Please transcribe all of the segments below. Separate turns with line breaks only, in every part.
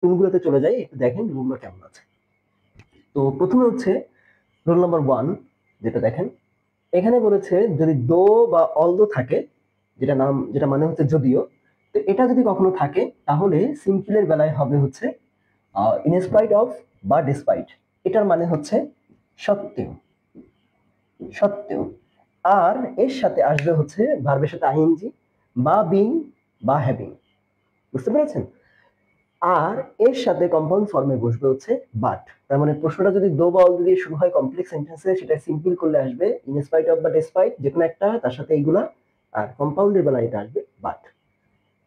রুলগুলোতে চলে যাই, একটু দেখেন রুলগুলো কেমন আছে। তো প্রথমে হচ্ছে রুল নাম্বার 1, যেটা দেখেন এখানে বলেছে যদি দো বা অলদো থাকে, যেটা মানে হচ্ছে যদিও, তো এটা যদি কখনো থাকে তাহলে সিম্পলের বেলায় হবে হচ্ছে ইন স্পাইট অফ বা ডিসপাইট। এটার মানে হচ্ছে সত্ত্বেও, সত্ত্বেও। আর এর সাথে আসবে হচ্ছে ভার্বের সাথে আইএনজি বা বিং বা হ্যাভিং, বুঝতে পেরেছেন? আর এর সাথে কম্পাউন্ড ফর্মে বসবে হচ্ছে বাট। তার মানে প্রশ্নটা যদি দো বা অল দিয়ে শুরু হয় কমপ্লেক্স সেন্টেন্সে, সেটা সিম্পল করলে আসবে ইন স্পাইট অফ বা ডিসপাইট, যে কোনো একটা, তার সাথে এইগুলা। আর কম্পাউন্ডের বেলায় এটা আসবে বাট।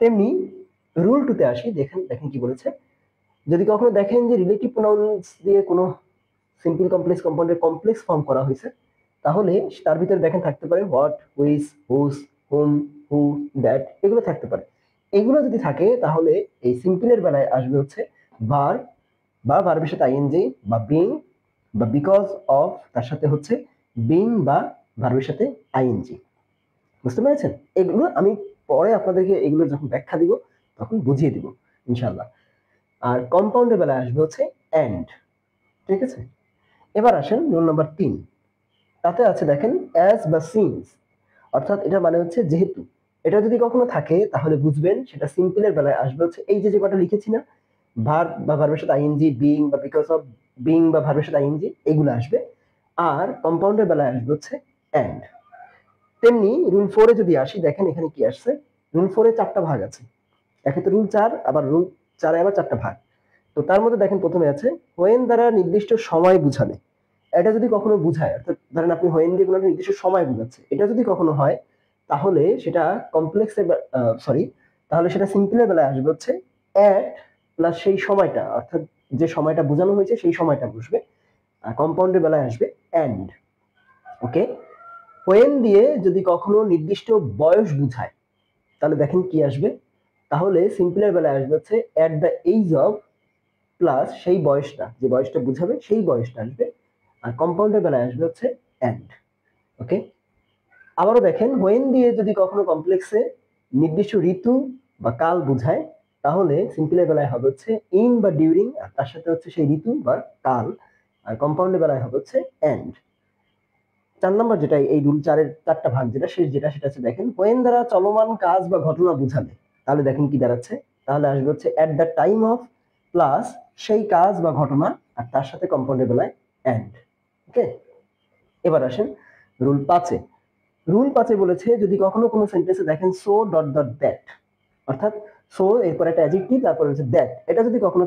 তেমনি রুল 2 তে আসি, দেখেন দেখেন কি বলেছে। যদি কখনো দেখেন যে রিলেটিভ প্রোনাউন্স দিয়ে কোনো সিম্পল কমপ্লেক্স কম্পাউন্ডের কমপ্লেক্স ফর্ম করা হয়েছে, তাহলে তার ভিতরে দেখেন থাকতে পারে what, which, whose, whom, who, that, এগুলো থাকতে পারে। এগুলো যদি থাকে তাহলে এই সিম্পলের বেলায় আসবে হচ্ছে ভার বা ভার্বের সাথে আইএনজি বা বিং বা বিকজ অফ, তার সাথে হচ্ছে বিং বা ভার্বের সাথে আইএনজি। বুঝতে পেরেছেন? এগুলো আমি পরে আপনাদেরকে এগুলো যখন ব্যাখ্যা দিব তখন বুঝিয়ে দিব ইনশাআল্লাহ। আর কম্পাউন্ডের বেলায় আসবে হচ্ছে এন্ড। ঠিক আছে? এবার আসেন রুল নাম্বার 3, তাতে আছে দেখেন অ্যাজ বা সিন্স, অর্থাৎ এটা মানে হচ্ছে যেহেতু। এটা যদি কখনো থাকে তাহলে বুঝবেন সেটা সিম্পলের বেলায় আসবে হচ্ছে এই যে কটা লিখেছি না, ভার্ব বা ভার্বের সাথে আইএনজি, বিং বা বিকজ অফ, বিং বা ভার্বের সাথে আইএনজি, এগুলো আসবে। আর কম্পাউন্ডের বেলায় আসবে হচ্ছে এন্ড। তেমনি রুল 4 এ যদি আসি, দেখেন এখানে কি আসছে। রুল 4 এ 4টা ভাগ আছে। একে তো রুল 4, আবার রুল 4 এ আবার 4টা ভাগ। তো তার মধ্যে দেখেন প্রথমে আছে হোয়েন দ্বারা নির্দিষ্ট সময় বুঝালে। এটা যদি কখনো বুঝায়, অর্থাৎ ধরেন আপনি হোয়েন দিয়ে কোনো একটা নির্দিষ্ট সময় বুঝাচ্ছে, এটা যদি কখনো হয় তাহলে সেটা কমপ্লেক্সে সরি, তাহলে সেটা সিম্পলের বেলায় আসবে হচ্ছে অ্যাট প্লাস সেই সময়টা, অর্থাৎ যে সময়টা বোঝানো হয়েছে সেই সময়টা বসবে। আর কম্পাউন্ডের বেলায় আসবে এন্ড। ওকে? হোয়েন দিয়ে যদি কখনো নির্দিষ্ট বয়স বুঝায় তাহলে দেখেন কি আসবে। তাহলে সিম্পলের বেলায় আসবে হচ্ছে at the age of plus সেই বয়সটা, যে বয়সটা বুঝাবে সেই বয়সটা আসবে। আর কম্পাউন্ডের বেলায় আসবে হচ্ছে এন্ড। ওকে? আবারও দেখেন হোয়েন দিয়ে যদি কখনো কমপ্লেক্সে নির্দিষ্ট ঋতু বা কাল বুঝায় তাহলে সিম্পলের বেলায় হবে হচ্ছে ইন বা ডিউরিং, আর তার সাথে হচ্ছে সেই ঋতু বা কাল। আর কম্পাউন্ডের বেলায় হবে হচ্ছে এন্ড। 4 নম্বর যেটা, এই রুল 4 এর 4টা ভাগ যেটা শেষ, যেটা সেটা হচ্ছে দেখেন হোয়েন দ্বারা চলমান কাজ বা ঘটনা বুঝালে, তাহলে দেখেন কি দাঁড়াচ্ছে। তাহলে আসবে হচ্ছে at the time of plus সেই কাজ বা ঘটনা, আর তার সাথে কম্পাউন্ডের বেলায় এন্ড। ওকে? এবার আসেন রুল 5 এ। রুল 5 এ বলেছে যদি কখনো কোনো সেন্টেন্সে দেখেন সো ডট ডট দ্যাট, অর্থাৎ সো এরপর একটা অ্যাডজেক্টিভ, তারপর হচ্ছে দ্যাট, এটা যদি কখনো